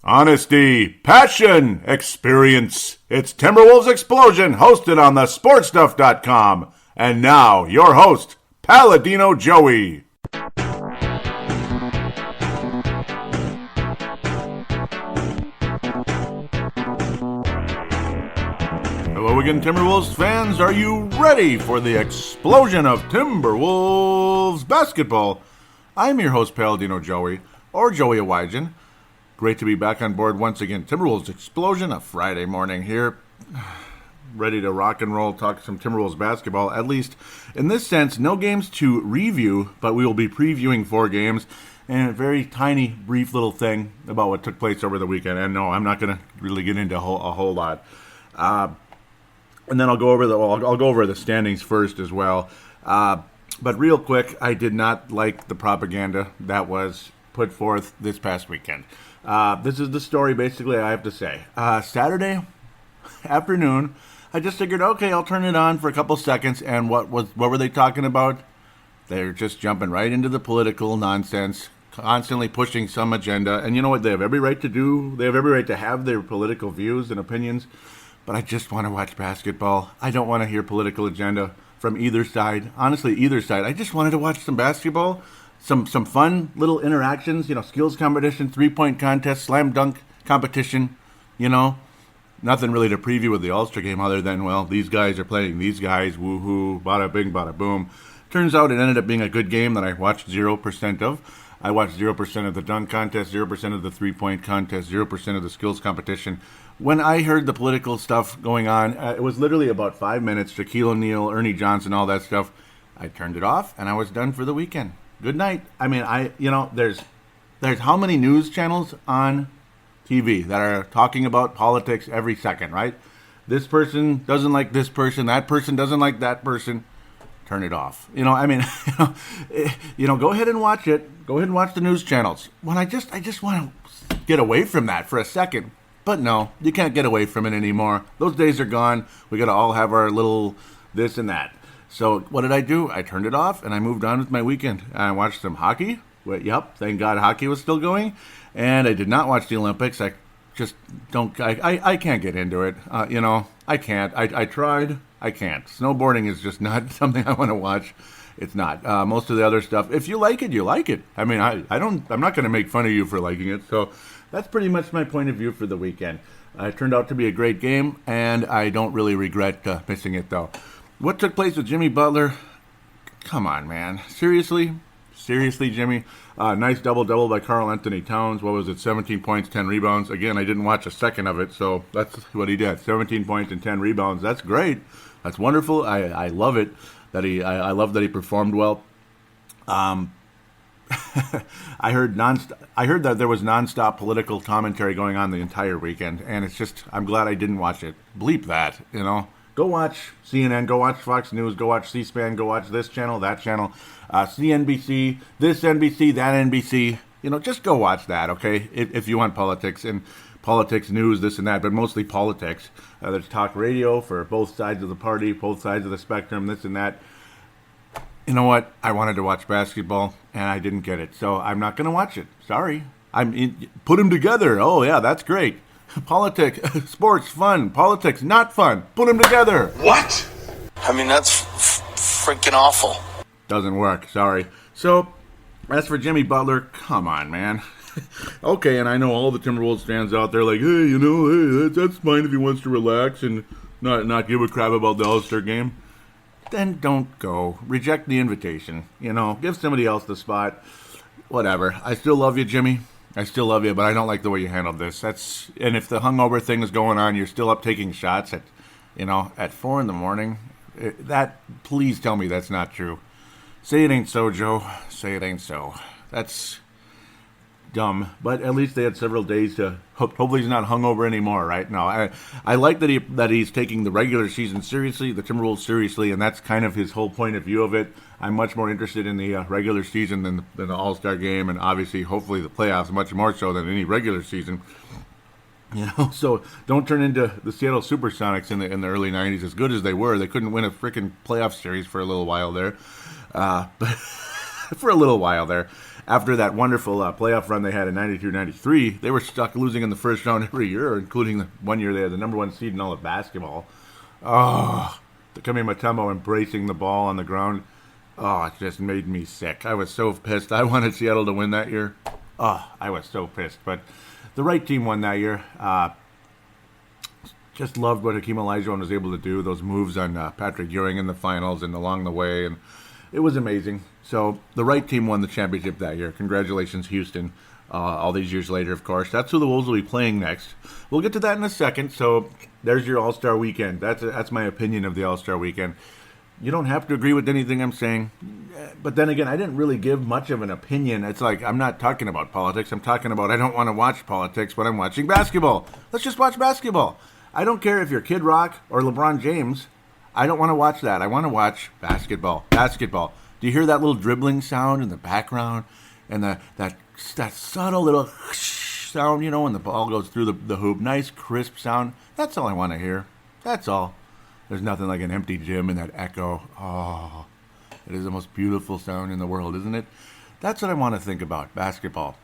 Honesty, passion, experience. It's Timberwolves Explosion, hosted on the sportstuff.com. And now, your host, Paladino Joey. Hello again, Timberwolves fans. Are you ready for the explosion of Timberwolves basketball? I'm your host, Paladino Joey, or Joey Awajan. Great to be back on board once again. Timberwolves Explosion, a Friday morning here. Ready to rock and roll, talk some Timberwolves basketball. At least in this sense, no games to review, but we will be previewing 4 games and a very tiny, brief little thing about what took place over the weekend. And no, I'm not going to really get into a whole lot. And then I'll go over the standings first as well. But real quick, I did not like the propaganda that was put forth this past weekend. This is the story, basically, I have to say. Saturday afternoon, I just figured, okay, I'll turn it on for a couple seconds, and what were they talking about? They're just jumping right into the political nonsense, constantly pushing some agenda, and you know what they have every right to do? They have every right to have their political views and opinions, but I just want to watch basketball. I don't want to hear political agenda from either side. Honestly, either side. I just wanted to watch some basketball. Some fun little interactions, skills competition, 3-point contest, slam dunk competition, Nothing really to preview with the All-Star game other than, well, these guys are playing these guys, woohoo, bada bing, bada boom. Turns out it ended up being a good game that I watched 0% of. I watched 0% of the dunk contest, 0% of the 3-point contest, 0% of the skills competition. When I heard the political stuff going on, it was literally about 5 minutes, Shaquille O'Neal, Ernie Johnson, all that stuff. I turned it off, and I was done for the weekend. Good night. I mean, there's how many news channels on TV that are talking about politics every second, right? This person doesn't like this person. That person doesn't like that person. Turn it off. Go ahead and watch it. Go ahead and watch the news channels. When I just want to get away from that for a second. But no, you can't get away from it anymore. Those days are gone. We got to all have our little this and that. So what did I do? I turned it off, and I moved on with my weekend. I watched some hockey. Yep, thank God hockey was still going. And I did not watch the Olympics. I just don't. I can't get into it. I can't. I tried. I can't. Snowboarding is just not something I want to watch. It's not. Most of the other stuff, if you like it, you like it. I mean, I'm not going to make fun of you for liking it. So that's pretty much my point of view for the weekend. It turned out to be a great game, and I don't really regret missing it, though. What took place with Jimmy Butler? Come on, man. Seriously, Jimmy? Nice double-double by Karl Anthony Towns. What was it? 17 points, 10 rebounds. Again, I didn't watch a second of it, so that's what he did. 17 points and 10 rebounds. That's great. That's wonderful. I love it. I love that he performed well. I heard that there was nonstop political commentary going on the entire weekend, and it's just, I'm glad I didn't watch it. Bleep that, Go watch CNN, go watch Fox News, go watch C-SPAN, go watch this channel, that channel, CNBC, this NBC, that NBC. Just go watch that, okay, if you want politics and politics news, this and that, but mostly politics. There's talk radio for both sides of the party, both sides of the spectrum, this and that. You know what? I wanted to watch basketball, and I didn't get it, so I'm not going to watch it. Sorry. Put them together. Oh, yeah, that's great. Politics, sports, fun. Politics, not fun. Put them together. What? I mean, that's freaking awful. Doesn't work. Sorry. So, as for Jimmy Butler, come on, man. Okay, and I know all the Timberwolves fans out there like, hey, that's fine if he wants to relax and not give a crap about the All-Star game. Then don't go. Reject the invitation. Give somebody else the spot. Whatever. I still love you, Jimmy. I still love you, but I don't like the way you handled this. And if the hungover thing is going on, you're still up taking shots at 4 a.m. Please tell me that's not true. Say it ain't so, Joe. Say it ain't so. That's dumb. But at least they had several days to. Hopefully he's not hungover anymore, right? No, I like that he's taking the regular season seriously, the Timberwolves seriously, and that's kind of his whole point of view of it. I'm much more interested in the regular season than the All-Star game, and obviously, hopefully, the playoffs much more so than any regular season. So don't turn into the Seattle Supersonics in the early '90s. As good as they were, they couldn't win a freaking playoff series for a little while there, but for a little while there. after that wonderful playoff run they had in 92-93, they were stuck losing in the first round every year, including the one year they had the number one seed in all of basketball. Oh, Takumi Mutombo embracing the ball on the ground. Oh, it just made me sick. I was so pissed. I wanted Seattle to win that year. Oh, I was so pissed. But the right team won that year. Just loved what Hakeem Olajuwon was able to do. Those moves on Patrick Ewing in the finals and along the way. And it was amazing. So the right team won the championship that year. Congratulations, Houston. All these years later, of course. That's who the Wolves will be playing next. We'll get to that in a second. So there's your All-Star Weekend. That's my opinion of the All-Star Weekend. You don't have to agree with anything I'm saying. But then again, I didn't really give much of an opinion. It's like I'm not talking about politics. I'm talking about I don't want to watch politics, but I'm watching basketball. Let's just watch basketball. I don't care if you're Kid Rock or LeBron James. I don't want to watch that. I want to watch basketball. Basketball. Do you hear that little dribbling sound in the background? And that subtle little sound, when the ball goes through the hoop. Nice, crisp sound. That's all I want to hear. That's all. There's nothing like an empty gym and that echo. Oh, it is the most beautiful sound in the world, isn't it? That's what I want to think about, basketball.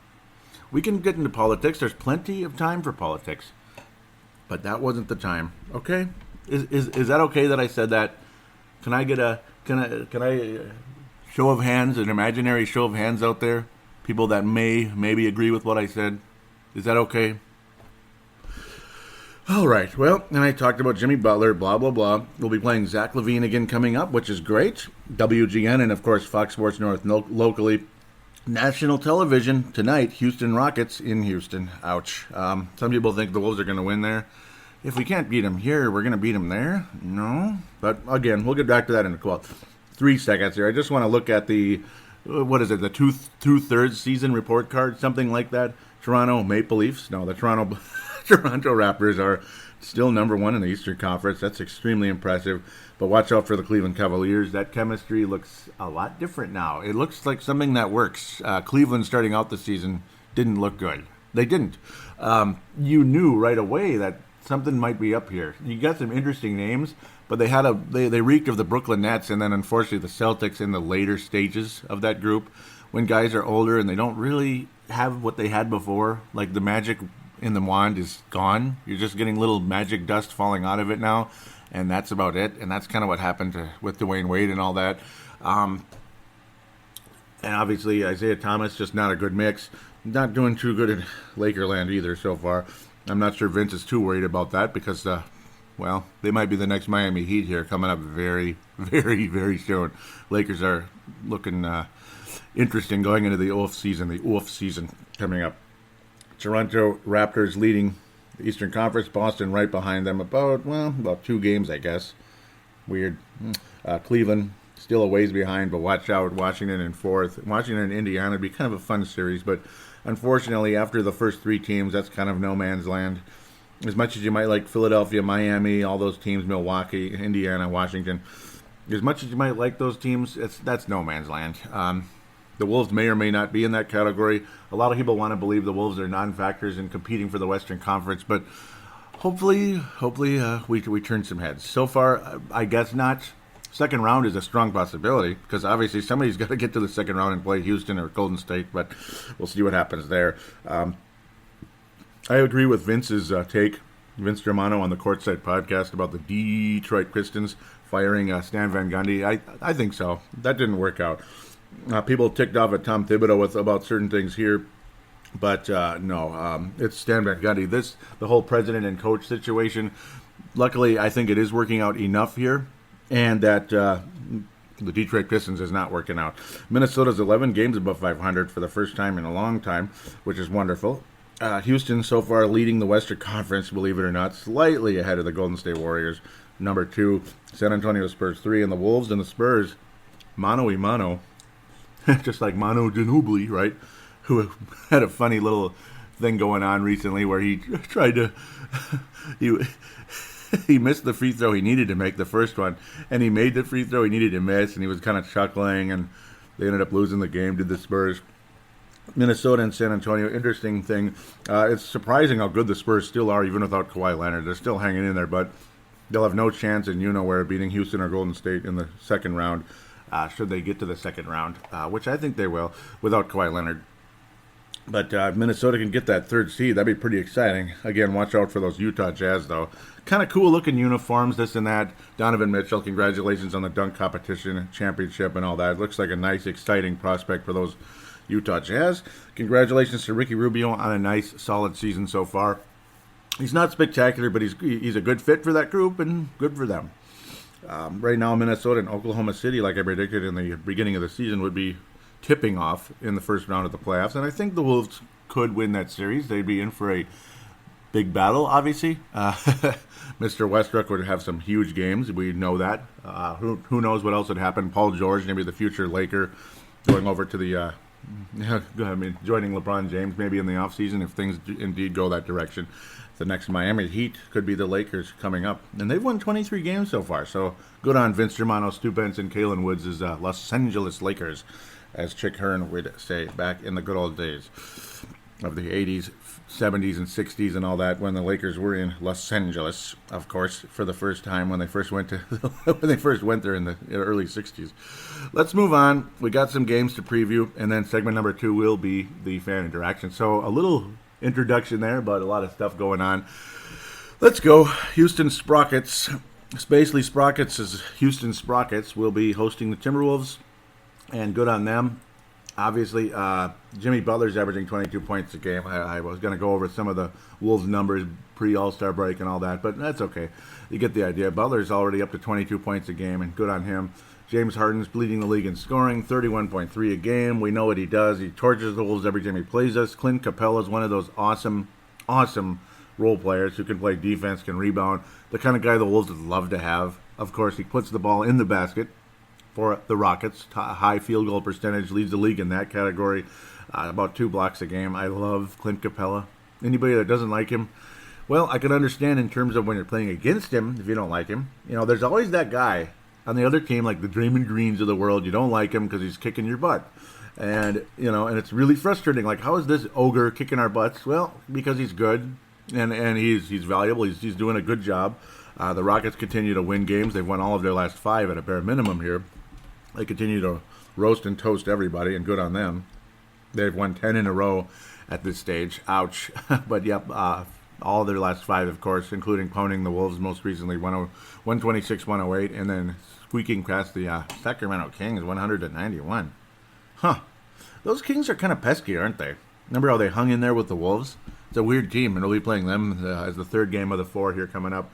We can get into politics. There's plenty of time for politics. But that wasn't the time. Okay? Is that okay that I said that? Can I get a show of hands, an imaginary show of hands out there? People that maybe agree with what I said. Is that okay? All right. Well, and I talked about Jimmy Butler, blah, blah, blah. We'll be playing Zach LaVine again coming up, which is great. WGN and, of course, Fox Sports North locally. National television tonight, Houston Rockets in Houston. Ouch. Some people think the Wolves are going to win there. If we can't beat them here, we're going to beat them there? No. But, again, we'll get back to that in 3 seconds here. I just want to look at the, the two-thirds season report card, something like that. Toronto Maple Leafs. No, the Toronto Raptors are still number one in the Eastern Conference. That's extremely impressive. But watch out for the Cleveland Cavaliers. That chemistry looks a lot different now. It looks like something that works. Cleveland starting out the season didn't look good. They didn't. You knew right away that something might be up here. You got some interesting names, but they reeked of the Brooklyn Nets, and then unfortunately the Celtics in the later stages of that group, when guys are older and they don't really have what they had before, like the magic in the wand is gone. You're just getting little magic dust falling out of it now, and that's about it. And that's kind of what happened with Dwayne Wade and all that. And obviously Isaiah Thomas, just not a good mix. Not doing too good in Lakerland either so far. I'm not sure Vince is too worried about that because, they might be the next Miami Heat here coming up very, very, very soon. Lakers are looking interesting going into the off season coming up. Toronto Raptors leading the Eastern Conference. Boston right behind them about 2 games, I guess. Weird. Cleveland still a ways behind, but watch out. Washington in 4th. Washington and Indiana would be kind of a fun series, but unfortunately, after the first 3 teams, that's kind of no man's land. As much as you might like Philadelphia, Miami, all those teams, Milwaukee, Indiana, Washington, as much as you might like those teams, that's no man's land. The Wolves may or may not be in that category. A lot of people want to believe the Wolves are non-factors in competing for the Western Conference, but hopefully we turn some heads. So far, I guess not. Second round is a strong possibility because obviously somebody's got to get to the second round and play Houston or Golden State, but we'll see what happens there. I agree with Vince's take, Vince Germano on the Courtside podcast about the Detroit Pistons firing Stan Van Gundy. I think so. That didn't work out. People ticked off at Tom Thibodeau about certain things here, but no, it's Stan Van Gundy. The whole president and coach situation, luckily I think it is working out enough here, and that the Detroit Pistons is not working out. Minnesota's 11 games above 500 for the first time in a long time, which is wonderful. Houston so far leading the Western Conference, believe it or not, slightly ahead of the Golden State Warriors, number 2. San Antonio Spurs 3, and the Wolves and the Spurs, mano y mano, just like Manu Ginobili, right? Who had a funny little thing going on recently where he tried to he missed the free throw he needed to make, the first one, and he made the free throw he needed to miss, and he was kind of chuckling, and they ended up losing the game to the Spurs. Minnesota and San Antonio, interesting thing. It's surprising how good the Spurs still are, even without Kawhi Leonard. They're still hanging in there, but they'll have no chance in where beating Houston or Golden State in the second round. should they get to the second round, which I think they will without Kawhi Leonard. But if Minnesota can get that third seed, that'd be pretty exciting. Again, watch out for those Utah Jazz, though. Kind of cool looking uniforms, this and that. Donovan Mitchell, congratulations on the dunk competition, championship, and all that. It looks like a nice, exciting prospect for those Utah Jazz. Congratulations to Ricky Rubio on a nice, solid season so far. He's not spectacular, but he's a good fit for that group and good for them. Right now, Minnesota and Oklahoma City, like I predicted in the beginning of the season, would be tipping off in the first round of the playoffs, and I think the Wolves could win that series. They'd be in for a big battle, obviously. Mr. Westbrook would have some huge games. We know that. Who knows what else would happen? Paul George, maybe the future Laker, going over to the joining LeBron James maybe in the offseason if things indeed go that direction. The next Miami Heat could be the Lakers coming up. And they've won 23 games so far, so good on Vince Germano, Stu Benson, Kalen Woods' Los Angeles Lakers, as Chick Hearn would say back in the good old days of the 80s, 70s, and 60s and all that, when the Lakers were in Los Angeles, of course, for the first time when they first went to when they first went there in the early 60s. Let's move on. We got some games to preview, and then segment number 2 will be the fan interaction. So a little introduction there, but a lot of stuff going on. Let's go. Houston Sprockets. Basically, Sprockets is Houston Sprockets will be hosting the Timberwolves. And good on them. Obviously, Jimmy Butler's averaging 22 points a game. I was going to go over some of the Wolves' numbers pre-All-Star break and all that, but that's okay. You get the idea. Butler's already up to 22 points a game, and good on him. James Harden's leading the league in scoring, 31.3 a game. We know what he does. He tortures the Wolves every time he plays us. Clint Capella is one of those awesome role players who can play defense, can rebound. The kind of guy the Wolves would love to have. Of course, he puts the ball in the basket for the Rockets. High field goal percentage, leads the league in that category. About 2 blocks a game. I love Clint Capella. Anybody that doesn't like him, well, I can understand in terms of when you're playing against him, if you don't like him. You know, there's always that guy on the other team, like the Draymond Greens of the world. You don't like him because he's kicking your butt. And, you know, and it's really frustrating. Like, how is this ogre kicking our butts? Well, because he's good, and he's valuable. He's doing a good job. The Rockets continue to win games. They've won all of their last 5 at a bare minimum here. They continue to roast and toast everybody, and good on them. They've won 10 in a row at this stage. Ouch. But, yep, all of their last 5, of course, including pounding the Wolves most recently, 126-108, and then squeaking past the Sacramento Kings, 100-91. Huh. Those Kings are kind of pesky, aren't they? Remember how they hung in there with the Wolves? It's a weird team, and we'll be playing them as the third game of the 4 here coming up.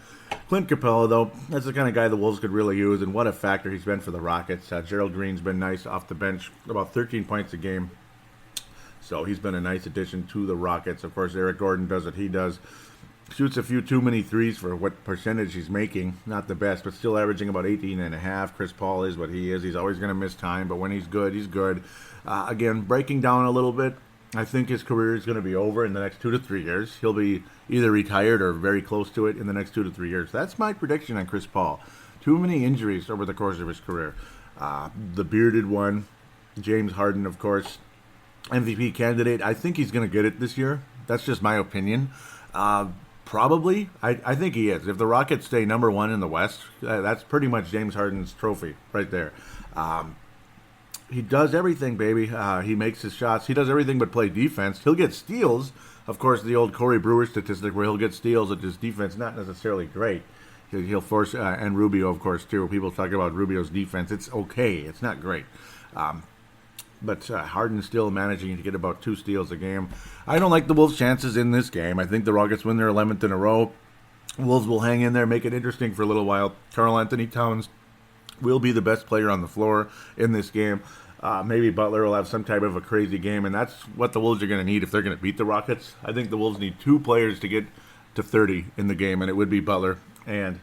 Clint Capella, though, that's the kind of guy the Wolves could really use, and what a factor he's been for the Rockets. Gerald Green's been nice off the bench, about 13 points a game. So he's been a nice addition to the Rockets. Of course, Eric Gordon does what he does. Shoots a few too many threes for what percentage he's making. Not the best, but still averaging about 18.5. Chris Paul is what he is. He's always going to miss time, but when he's good, he's good. Again, breaking down a little bit, I think his career is going to be over in the next 2 to 3 years. He'll be either retired or very close to it in the next 2 to 3 years. That's my prediction on Chris Paul. Too many injuries over the course of his career. The bearded one, James Harden, of course, MVP candidate. I think he's going to get it this year. That's just my opinion. Probably. I think he is. If the Rockets stay number 1 in the West, that's pretty much James Harden's trophy right there. He does everything, baby. He makes his shots. He does everything but play defense. He'll get steals. Of course, the old Corey Brewer statistic where he'll get steals at his defense, not necessarily great. He'll force, and Rubio, of course, too. People talk about Rubio's defense. It's okay. It's not great. But Harden's still managing to get about 2 steals a game. I don't like the Wolves' chances in this game. I think the Rockets win their 11th in a row. Wolves will hang in there, make it interesting for a little while. Karl Anthony Towns will be the best player on the floor in this game. Maybe Butler will have some type of a crazy game, and that's what the Wolves are going to need if they're going to beat the Rockets. I think the Wolves need 2 players to get to 30 in the game, and it would be Butler and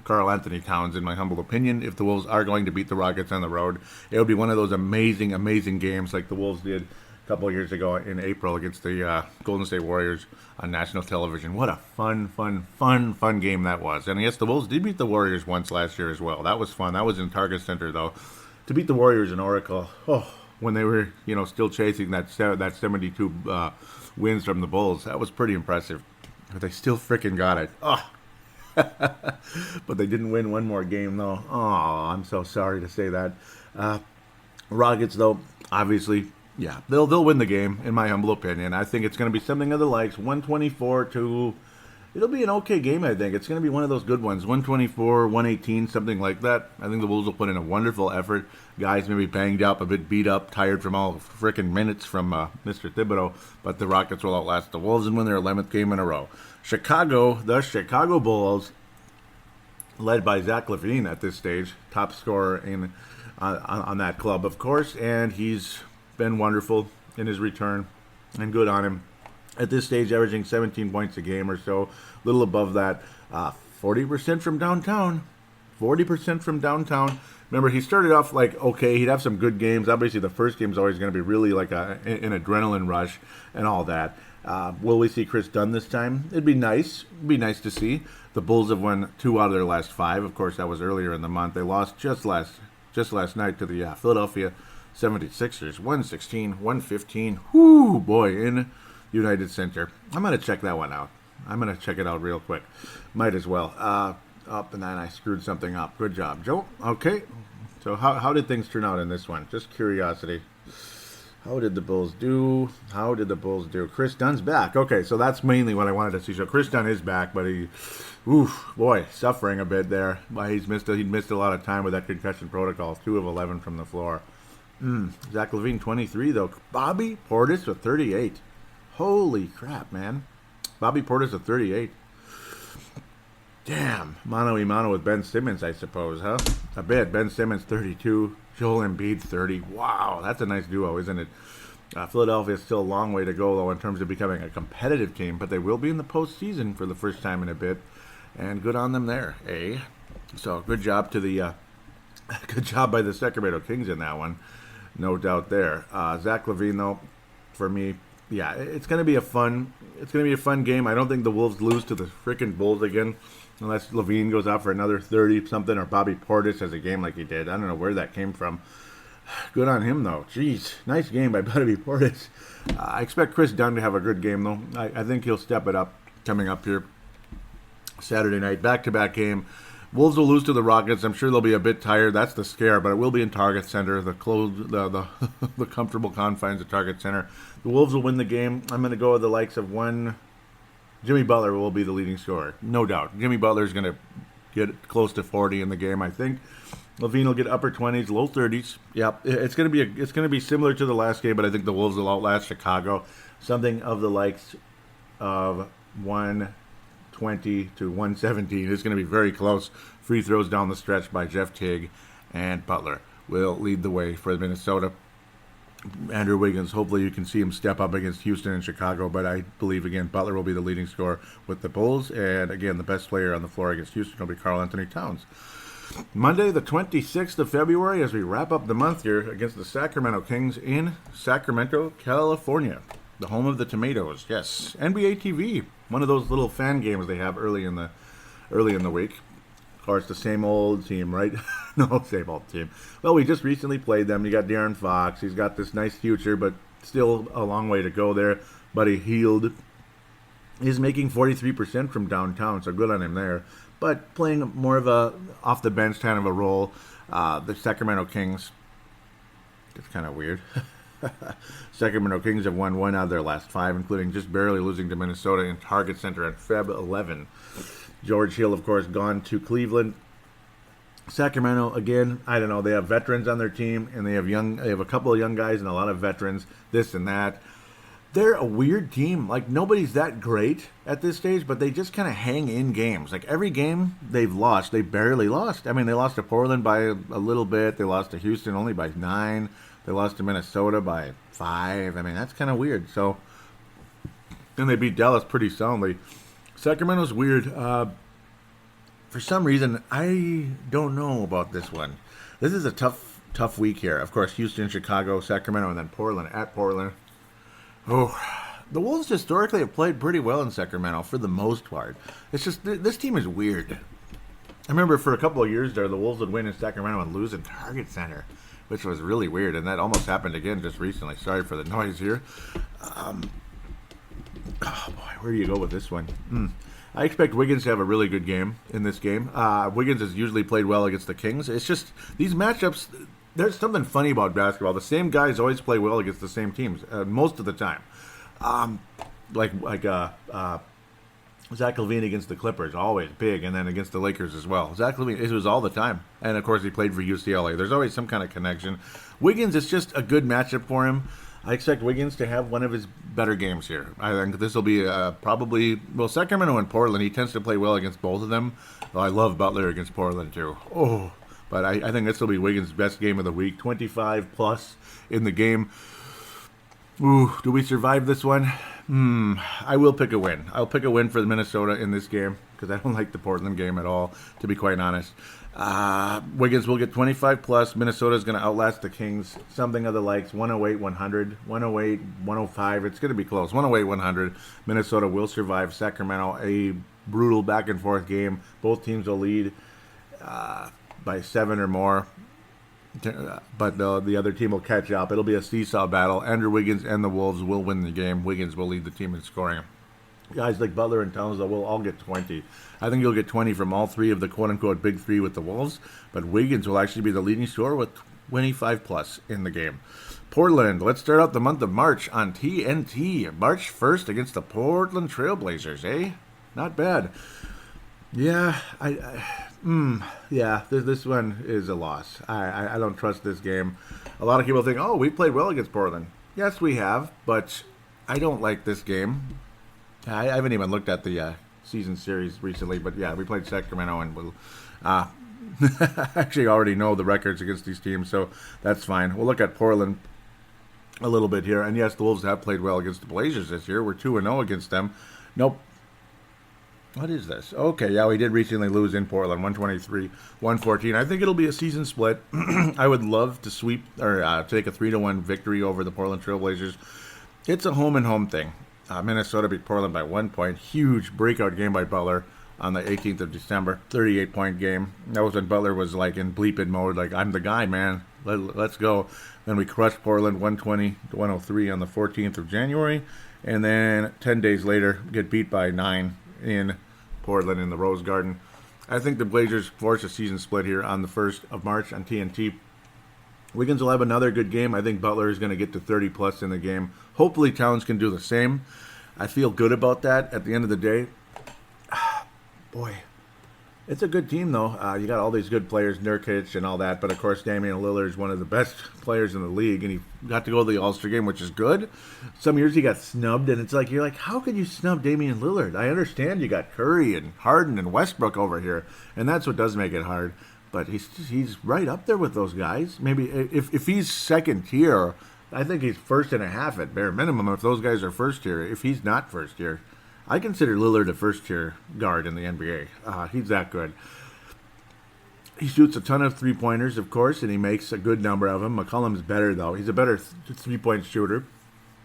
Karl Anthony Towns, in my humble opinion. If the Wolves are going to beat the Rockets on the road, it would be one of those amazing, amazing games like the Wolves did a couple of years ago in April against the Golden State Warriors on national television. What a fun game that was. And yes, the Wolves did beat the Warriors once last year as well. That was fun. That was in Target Center, though. To beat the Warriors in Oracle, when they were, still chasing that 72 wins from the Bulls, that was pretty impressive. But they still freaking got it. But they didn't win one more game, though. Oh, I'm so sorry to say that. Rockets, though, obviously, yeah, they'll win the game, in my humble opinion. I think it's going to be something of the likes, 124 to... It'll be an okay game, I think. It's going to be one of those good ones. 124, 118, something like that. I think the Wolves will put in a wonderful effort. Guys may be banged up, a bit beat up, tired from all frickin' minutes from Mr. Thibodeau. But the Rockets will outlast the Wolves and win their 11th game in a row. The Chicago Bulls, led by Zach LaVine at this stage, top scorer on that club, of course. And he's been wonderful in his return, and good on him. At this stage, averaging 17 points a game or so, a little above that. 40% from downtown. 40% from downtown. Remember, he started off like, okay, he'd have some good games. Obviously, the first game's always going to be really like an adrenaline rush and all that. Will we see Chris Dunn this time? It'd be nice. It'd be nice to see. The Bulls have won 2 out of their last 5. Of course, that was earlier in the month. They lost just last night to the Philadelphia 76ers. 116-115. Whoo, boy, in United Center. I'm going to check that one out. I'm going to check it out real quick. Might as well. Up, and then I screwed something up. Good job, Joe. Okay. So how did things turn out in this one? Just curiosity. How did the Bulls do? Chris Dunn's back. Okay, so that's mainly what I wanted to see. So Chris Dunn is back, but suffering a bit there. He'd missed a lot of time with that concussion protocol. 2 of 11 from the floor. Zach LaVine, 23, though. Bobby Portis with 38. Holy crap, man. Bobby Portis with 38. Damn. Mano-a-mano with Ben Simmons, I suppose, huh? A bit. Ben Simmons, 32. Joel Embiid, 30. Wow, that's a nice duo, isn't it? Philadelphia's still a long way to go, though, in terms of becoming a competitive team, but they will be in the postseason for the first time in a bit, and good on them there, eh? So, good job to the... good job by the Sacramento Kings in that one. No doubt there. Zach LaVine, though, for me... Yeah, it's gonna be a fun game. I don't think the Wolves lose to the freaking Bulls again, unless LaVine goes out for another 30 something, or Bobby Portis has a game like he did. I don't know where that came from. Good on him though. Jeez, nice game by Bobby Portis. I expect Chris Dunn to have a good game though. I think he'll step it up coming up here Saturday night, back-to-back game. Wolves will lose to the Rockets. I'm sure they'll be a bit tired. That's the scare, but it will be in Target Center, the comfortable confines of Target Center. The Wolves will win the game. I'm going to go with the likes of one. Jimmy Butler will be the leading scorer, no doubt. Jimmy Butler is going to get close to 40 in the game, I think. LaVine will get upper 20s, low 30s. Yep, it's going to be similar to the last game, but I think the Wolves will outlast Chicago. Something of the likes of 120 to 117. It's going to be very close. Free throws down the stretch by Jeff Teague, and Butler will lead the way for Minnesota. Andrew Wiggins, hopefully you can see him step up against Houston and Chicago, but I believe, again, Butler will be the leading scorer with the Bulls, and again, the best player on the floor against Houston will be Karl Anthony Towns. Monday, the 26th of February, as we wrap up the month here against the Sacramento Kings in Sacramento, California, the home of the Tomatoes. Yes, NBA TV, one of those little fan games they have early in the week. Of course, the same old team, right? No, same old team. Well, we just recently played them. You got De'Aaron Fox. He's got this nice future, but still a long way to go there. Buddy Hield is making 43% from downtown, so good on him there. But playing more of a off-the-bench kind of a role. The Sacramento Kings, it's kind of weird. Sacramento Kings have won 1 out of their last 5, including just barely losing to Minnesota in Target Center at Feb 11. George Hill, of course, gone to Cleveland. Sacramento, again, I don't know. They have veterans on their team, and they have a couple of young guys and a lot of veterans, this and that. They're a weird team. Like, nobody's that great at this stage, but they just kind of hang in games. Like, every game they've lost, they barely lost. I mean, they lost to Portland by a little bit. They lost to Houston only by 9. They lost to Minnesota by 5. I mean, that's kind of weird. So, and they beat Dallas pretty soundly. Sacramento's weird. For some reason, I don't know about this one. This is a tough week here. Of course, Houston, Chicago, Sacramento, and then Portland at Portland. Oh, the Wolves historically have played pretty well in Sacramento for the most part. It's just, this team is weird. I remember for a couple of years there, the Wolves would win in Sacramento and lose in Target Center, which was really weird, and that almost happened again just recently. Sorry for the noise here. Oh boy, where do you go with this one? I expect Wiggins to have a really good game in this game. Wiggins has usually played well against the Kings. It's just these matchups. There's something funny about basketball. The same guys always play well against the same teams most of the time. Like Zach LaVine against the Clippers, always big, and then against the Lakers as well. Zach LaVine, it was all the time. And, of course, he played for UCLA. There's always some kind of connection. Wiggins is just a good matchup for him. I expect Wiggins to have one of his better games here. I think this will be probably, Sacramento and Portland, he tends to play well against both of them. Well, I love Butler against Portland, too. But I think this will be Wiggins' best game of the week. 25-plus in the game. Ooh, do we survive this one? I will pick a win. I'll pick a win for Minnesota in this game because I don't like the Portland game at all, to be quite honest. Wiggins will get 25-plus. Minnesota's going to outlast the Kings. Something of the likes, 108-100, 108-105. It's going to be close. 108-100. Minnesota will survive Sacramento. A brutal back-and-forth game. Both teams will lead by 7 or more. But the other team will catch up. It'll be a seesaw battle. Andrew Wiggins and the Wolves will win the game. Wiggins will lead the team in scoring. Guys like Butler and Towns will all get 20. I think you'll get 20 from all three of the quote-unquote big three with the Wolves, but Wiggins will actually be the leading scorer with 25-plus in the game. Portland, let's start out the month of March on TNT. March 1st against the Portland Trailblazers, eh? Not bad. Yeah, this one is a loss. I don't trust this game. A lot of people think, we played well against Portland. Yes, we have, but I don't like this game. I haven't even looked at the season series recently, but yeah, we played Sacramento, and we'll actually already know the records against these teams, so that's fine. We'll look at Portland a little bit here, and yes, the Wolves have played well against the Blazers this year. We're 2-0 against them. Nope. What is this? Okay, yeah, we did recently lose in Portland, 123-114. I think it'll be a season split. I would love to sweep or take a 3-1 victory over the Portland Trailblazers. It's a home-and-home thing. Minnesota beat Portland by 1 point. Huge breakout game by Butler on the 18th of December. 38-point game. That was when Butler was like in bleep-it mode, like, I'm the guy, man. Let's go. Then we crushed Portland 120-103 on the 14th of January. And then 10 days later, get beat by 9 in Portland in the Rose Garden. I think the Blazers force a season split here on the 1st of March on TNT. Wiggins will have another good game. I think Butler is going to get to 30-plus in the game. Hopefully Towns can do the same. I feel good about that at the end of the day. Boy, it's a good team, though. You got all these good players, Nurkic and all that, but of course Damian Lillard is one of the best players in the league, and he got to go to the All-Star game, which is good. Some years he got snubbed, and it's like, you're like, how could you snub Damian Lillard? I understand you got Curry and Harden and Westbrook over here, and that's what does make it hard. But he's right up there with those guys. Maybe if he's second tier, I think he's first and a half at bare minimum. If those guys are first tier, if he's not first tier, I consider Lillard a first tier guard in the NBA. He's that good. He shoots a ton of 3-pointers, of course, and he makes a good number of them. McCollum's better though. He's a better 3-point shooter,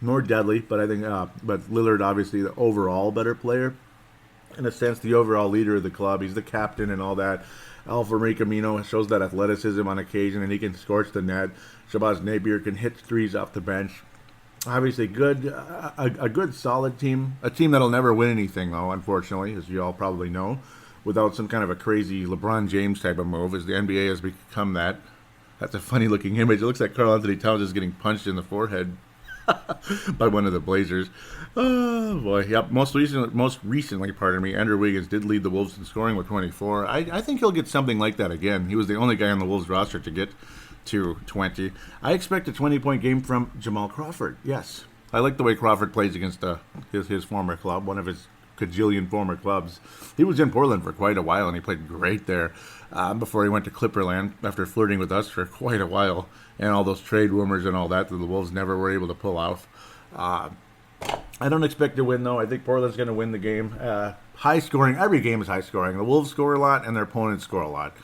more deadly. But I think, but Lillard obviously the overall better player. In a sense, the overall leader of the club. He's the captain and all that. Alfred Camino shows that athleticism on occasion, and he can scorch the net. Shabazz Napier can hit threes off the bench. Obviously, a good, solid team. A team that'll never win anything, though, unfortunately, as you all probably know, without some kind of a crazy LeBron James type of move, as the NBA has become that. That's a funny-looking image. It looks like Karl Anthony Towns is getting punched in the forehead by one of the Blazers. Oh, boy. Yep, most recently, Andrew Wiggins did lead the Wolves in scoring with 24. I think he'll get something like that again. He was the only guy on the Wolves roster to get to 20. I expect a 20-point game from Jamal Crawford. Yes. I like the way Crawford plays against his former club, one of his cajillion former clubs. He was in Portland for quite a while, and he played great there before he went to Clipperland after flirting with us for quite a while, and all those trade rumors and all that the Wolves never were able to pull off. I don't expect to win, though. I think Portland's going to win the game. High scoring. Every game is high scoring. The Wolves score a lot, and their opponents score a lot.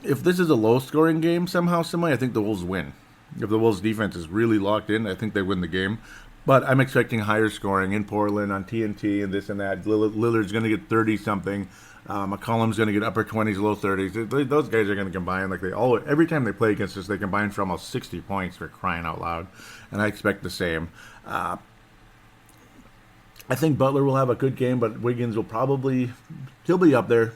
If this is a low-scoring game somehow, I think the Wolves win. If the Wolves' defense is really locked in, I think they win the game. But I'm expecting higher scoring in Portland on TNT and this and that. Lillard's going to get 30-something. McCollum's going to get upper 20s, low 30s. Those guys are going to combine like they always. Every time they play against us, they combine for almost 60 points for crying out loud. And I expect the same. I think Butler will have a good game, but Wiggins he'll be up there.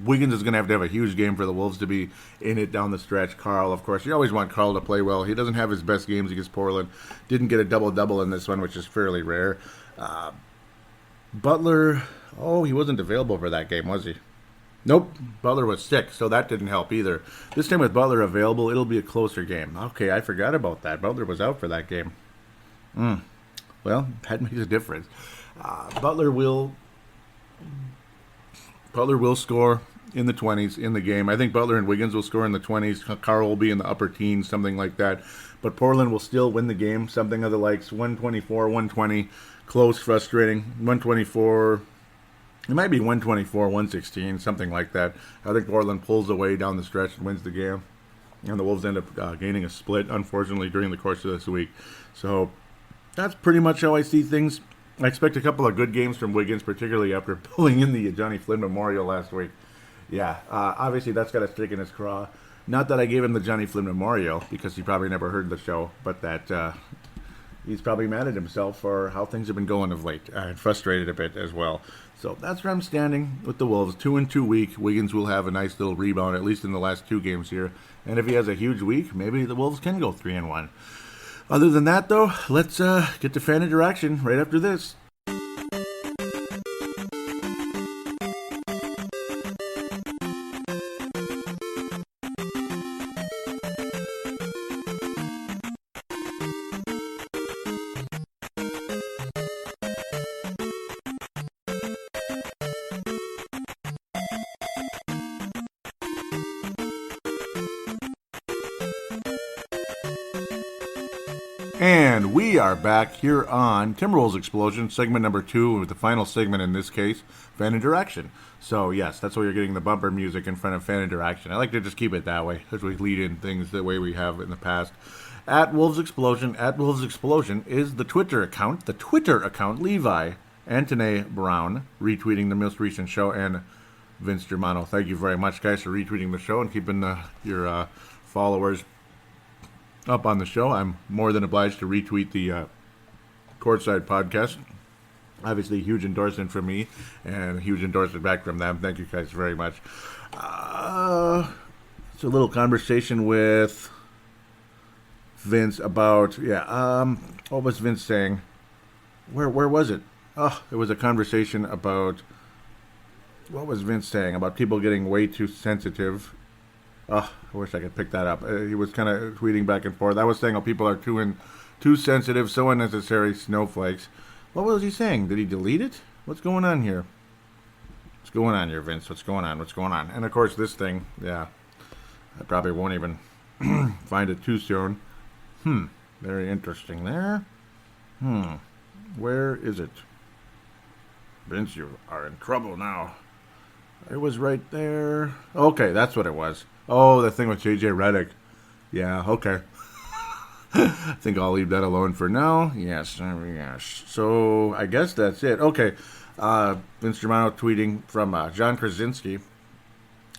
Wiggins is going to have a huge game for the Wolves to be in it down the stretch. Carl, of course, you always want Carl to play well. He doesn't have his best games against Portland. Didn't get a double-double in this one, which is fairly rare. Butler, he wasn't available for that game, was he? Nope, Butler was sick, so that didn't help either. This time with Butler available, it'll be a closer game. Okay, I forgot about that. Butler was out for that game. Well, that makes a difference. Butler will score in the 20s in the game. I think Butler and Wiggins will score in the 20s. Carl will be in the upper teens, something like that. But Portland will still win the game, something of the likes 124, 120, close, frustrating, 124. It might be 124, 116, something like that. I think Portland pulls away down the stretch and wins the game. And the Wolves end up gaining a split, unfortunately, during the course of this week. So that's pretty much how I see things. I expect a couple of good games from Wiggins, particularly after pulling in the Johnny Flynn Memorial last week. Yeah, obviously that's got a stick in his craw. Not that I gave him the Johnny Flynn Memorial, because he probably never heard the show, but that he's probably mad at himself for how things have been going of late, and frustrated a bit as well. So that's where I'm standing with the Wolves. 2-2 week. Wiggins will have a nice little rebound, at least in the last two games here. And if he has a huge week, maybe the Wolves can go 3-1. Other than that, though, let's get to fan interaction right after this. And we are back here on Timberwolves Explosion, segment number 2, with the final segment in this case, fan interaction. So yes, that's why you're getting the bumper music in front of fan interaction. I like to just keep it that way, as we lead in things the way we have in the past. At Wolves Explosion is the Twitter account, Levi Anthony Brown, retweeting the most recent show, and Vince Germano. Thank you very much, guys, for retweeting the show and keeping your followers up on the show. I'm more than obliged to retweet the Courtside podcast. Obviously, huge endorsement from me and a huge endorsement back from them. Thank you guys very much. It's a little conversation with Vince about, what was Vince saying? Where was it? Oh, it was a conversation about, what was Vince saying? About people getting way too sensitive. Oh, I wish I could pick that up. He was kind of tweeting back and forth. I was saying, people are too sensitive, so unnecessary, snowflakes. What was he saying? Did he delete it? What's going on here? What's going on here, Vince? What's going on? And, of course, this thing, I probably won't even find it too soon. Very interesting there. Where is it? Vince, you are in trouble now. It was right there. Okay, that's what it was. Oh, the thing with JJ Redick. Yeah, okay. I think I'll leave that alone for now. Yes. So I guess that's it. Okay. Vince Germano tweeting from John Krasinski,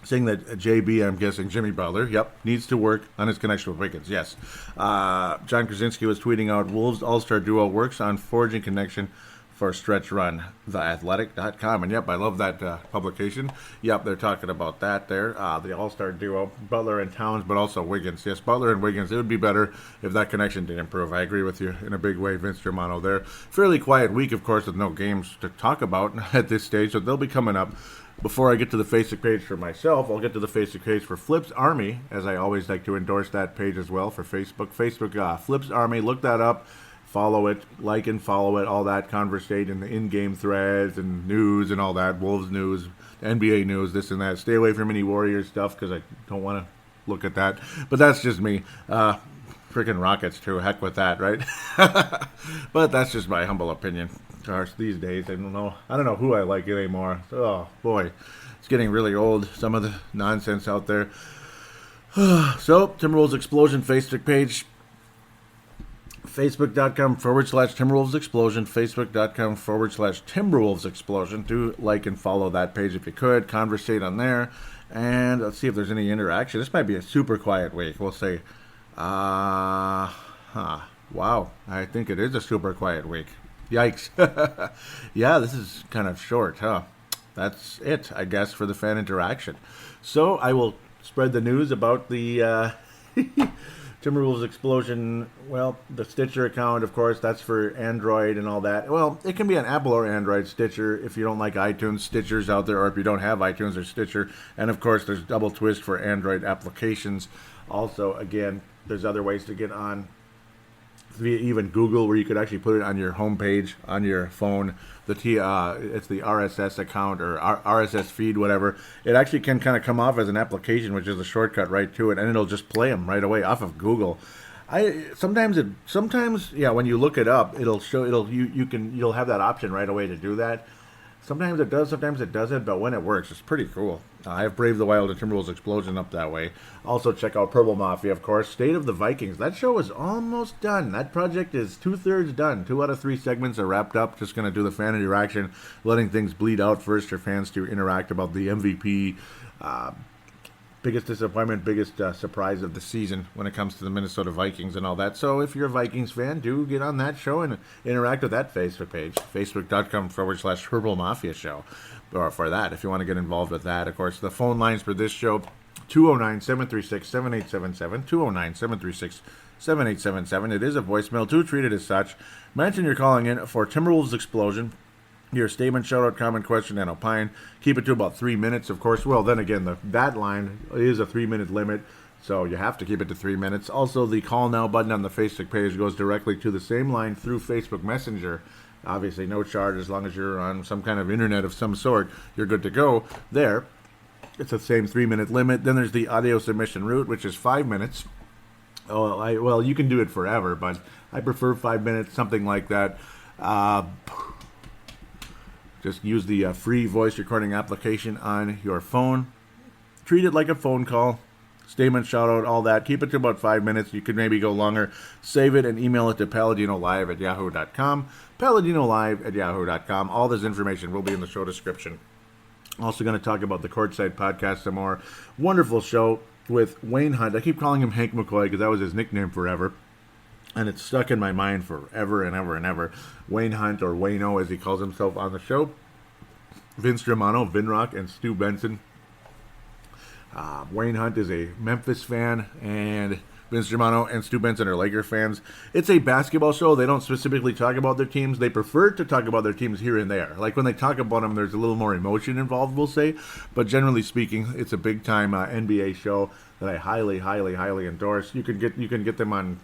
saying that JB, I'm guessing Jimmy Butler, needs to work on his connection with Wiggins. Yes. John Krasinski was tweeting out, Wolves All-Star Duo works on forging connection for a stretch run, theathletic.com. And I love that publication. They're talking about that there. The All-Star Duo, Butler and Towns, but also Wiggins. Yes, Butler and Wiggins. It would be better if that connection did improve. I agree with you in a big way, Vince Germano there. Fairly quiet week, of course, with no games to talk about at this stage, so they'll be coming up. Before I get to the Facebook page for myself, I'll get to the Facebook page for Flips Army, as I always like to endorse that page as well for Facebook. Facebook Flips Army, look that up. Follow it, like and follow it, all that, conversate in the in-game threads and news and all that, Wolves news, NBA news, this and that. Stay away from any Warriors stuff because I don't want to look at that. But that's just me. Freaking Rockets, too. Heck with that, right? But that's just my humble opinion. Gosh, these days, I don't know who I like anymore. Oh, boy. It's getting really old, some of the nonsense out there. So, Timberwolves Explosion Facebook page. Facebook.com/Timberwolves Explosion. Facebook.com/Timberwolves Explosion. Do like and follow that page if you could. Conversate on there. And let's see if there's any interaction. This might be a super quiet week. We'll say, wow. I think it is a super quiet week. Yikes. Yeah, this is kind of short, huh? That's it, I guess, for the fan interaction. So I will spread the news about the Timberwolves explosion. Well, the Stitcher account, of course, that's for Android and all that. Well, it can be an Apple or Android Stitcher if you don't like iTunes. Stitcher's out there, or if you don't have iTunes or Stitcher. And of course, there's Double Twist for Android applications. Also, again, there's other ways to get on via even Google, where you could actually put it on your homepage on your phone. It's the RSS account or RSS feed, whatever. It actually can kind of come off as an application, which is a shortcut right to it, and it'll just play them right away off of Google. Sometimes when you look it up, you'll have that option right away to do that. Sometimes it does, sometimes it doesn't, but when it works, it's pretty cool. I have Brave the Wild and Timberwolves Explosion up that way. Also, check out Purple Mafia, of course. State of the Vikings. That show is almost done. That project is 2/3 done. 2 out of 3 segments are wrapped up. Just going to do the fan interaction, letting things bleed out first for fans to interact about the MVP, biggest disappointment, biggest surprise of the season when it comes to the Minnesota Vikings and all that. So if you're a Vikings fan, do get on that show and interact with that Facebook page, facebook.com/Purple Mafia Show, or for that, if you want to get involved with that. Of course, the phone lines for this show, 209-736-7877, 209-736-7877. It is a voicemail, too. Treat it as such. Mention you're calling in for Timberwolves Explosion. Your statement, shout-out, comment, question, and opine. Keep it to about 3 minutes, of course. Well, then again, that line is a 3-minute limit, so you have to keep it to 3 minutes. Also, the Call Now button on the Facebook page goes directly to the same line through Facebook Messenger. Obviously, no charge as long as you're on some kind of internet of some sort. You're good to go there. It's the same 3-minute limit. Then there's the audio submission route, which is 5 minutes. Well, you can do it forever, but I prefer 5 minutes, something like that. Just use the free voice recording application on your phone. Treat it like a phone call. Statement, shout out, all that. Keep it to about 5 minutes. You could maybe go longer. Save it and email it to paladinolive@yahoo.com. paladinolive@yahoo.com. All this information will be in the show description. Also going to talk about the Courtside podcast some more. Wonderful show with Wayne Hunt. I keep calling him Hank McCoy because that was his nickname forever. And it's stuck in my mind forever and ever and ever. Wayne Hunt, or Wayno as he calls himself on the show. Vince Germano, Vinrock, and Stu Benson. Wayne Hunt is a Memphis fan, and Vince Germano and Stu Benson are Laker fans. It's a basketball show. They don't specifically talk about their teams. They prefer to talk about their teams here and there. Like when they talk about them, there's a little more emotion involved, we'll say. But generally speaking, it's a big-time NBA show that I highly, highly, highly endorse. You can get them on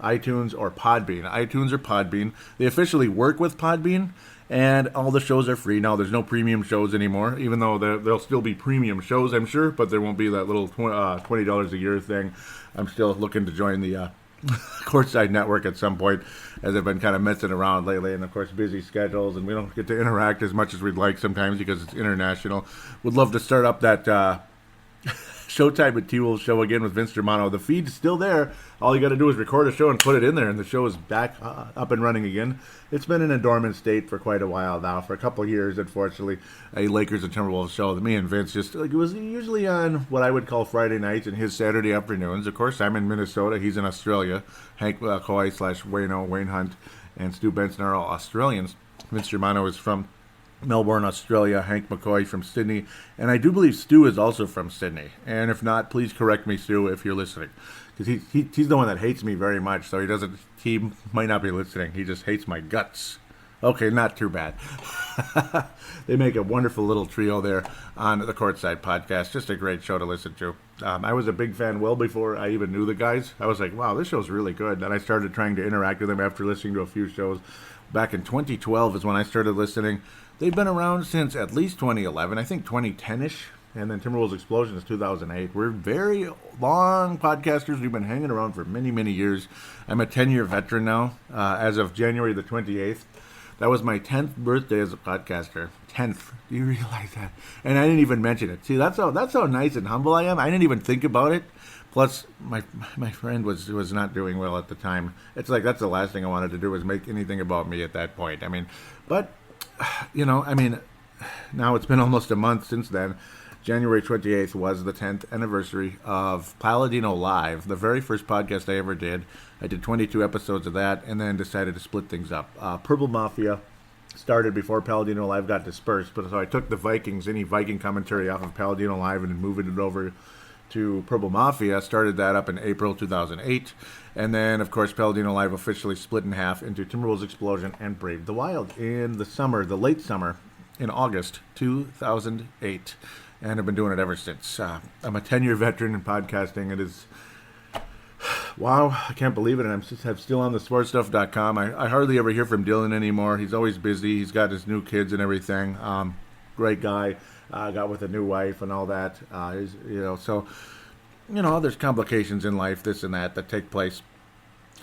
iTunes or Podbean. iTunes or Podbean. They officially work with Podbean, and all the shows are free now. There's no premium shows anymore, even though there'll still be premium shows, I'm sure, but there won't be that little $20 a year thing. I'm still looking to join the Courtside Network at some point, as I've been kind of messing around lately, and of course busy schedules, and we don't get to interact as much as we'd like sometimes because it's international. Would love to start up that Showtime at T-Wolves show again with Vince Germano. The feed's still there. All you got to do is record a show and put it in there, and the show is back up and running again. It's been in a dormant state for quite a while now, for a couple of years, unfortunately. A Lakers and Timberwolves show that me and Vince it was usually on what I would call Friday nights and his Saturday afternoons. Of course, I'm in Minnesota. He's in Australia. Hank McCoy / Wayne Hunt, and Stu Benson are all Australians. Vince Germano is from Melbourne, Australia. Hank McCoy from Sydney, and I do believe Stu is also from Sydney. And if not, please correct me, Stu, if you're listening, because he's the one that hates me very much. So he might not be listening. He just hates my guts. Okay, not too bad. They make a wonderful little trio there on the Courtside podcast. Just a great show to listen to. I was a big fan well before I even knew the guys. I was like, wow, this show's really good. And I started trying to interact with them after listening to a few shows. Back in 2012 is when I started listening. They've been around since at least 2011, I think 2010-ish, and then Timberwolves Explosion is 2008. We're very long podcasters. We've been hanging around for many, many years. I'm a 10-year veteran now, as of January the 28th. That was my 10th birthday as a podcaster. 10th. Do you realize that? And I didn't even mention it. See, that's how nice and humble I am. I didn't even think about it. Plus, my friend was not doing well at the time. It's like that's the last thing I wanted to do was make anything about me at that point. I mean, but, now it's been almost a month since then. January 28th was the 10th anniversary of Paladinolive, the very first podcast I ever did. I did 22 episodes of that and then decided to split things up. Purple Mafia started before Paladinolive got dispersed, but so I took the Vikings, any Viking commentary off of Paladinolive and moved it over to Purple Mafia. Started that up in April 2008. And then, of course, Paladinolive officially split in half into Timberwolves Explosion and Brave the Wild in the summer, the late summer, in August 2008. And I've been doing it ever since. I'm a 10-year veteran in podcasting. It is, wow, I can't believe it. And I'm still on the sportstuff.com. I hardly ever hear from Dylan anymore. He's always busy. He's got his new kids and everything. Great guy. Got with a new wife and all that. There's complications in life, this and that take place.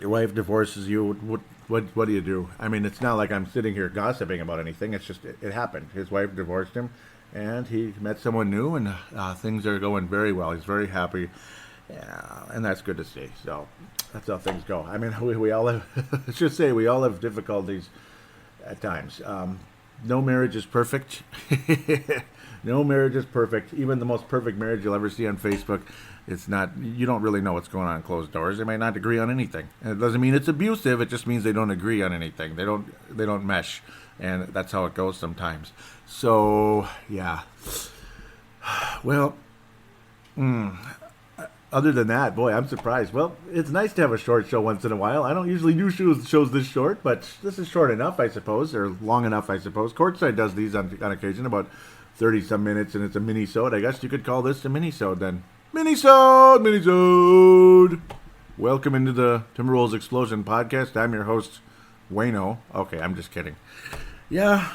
Your wife divorces you. What do you do? I mean, it's not like I'm sitting here gossiping about anything. It's just it happened. His wife divorced him, and he met someone new, and things are going very well. He's very happy, and that's good to see. So that's how things go. I mean, we all have. Let's just say we all have difficulties at times. No marriage is perfect. No marriage is perfect. Even the most perfect marriage you'll ever see on Facebook, it's not. You don't really know what's going on in closed doors. They might not agree on anything. And it doesn't mean it's abusive. It just means they don't agree on anything. They don't mesh, and that's how it goes sometimes. So yeah. Well, other than that, boy, I'm surprised. Well, it's nice to have a short show once in a while. I don't usually do shows this short, but this is short enough, I suppose, or long enough, I suppose. Courtside does these on occasion, about 30-some minutes, and it's a mini-sode. I guess you could call this a mini-sode then. Mini-sode! Welcome into the Timberwolves Explosion podcast. I'm your host, Wayno. Okay, I'm just kidding. Yeah.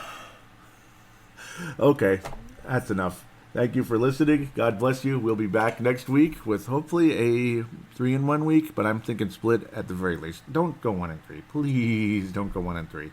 Okay, that's enough. Thank you for listening. God bless you. We'll be back next week with hopefully a 3-in-1 week, but I'm thinking split at the very least. Don't go 1-3. Please don't go 1-3.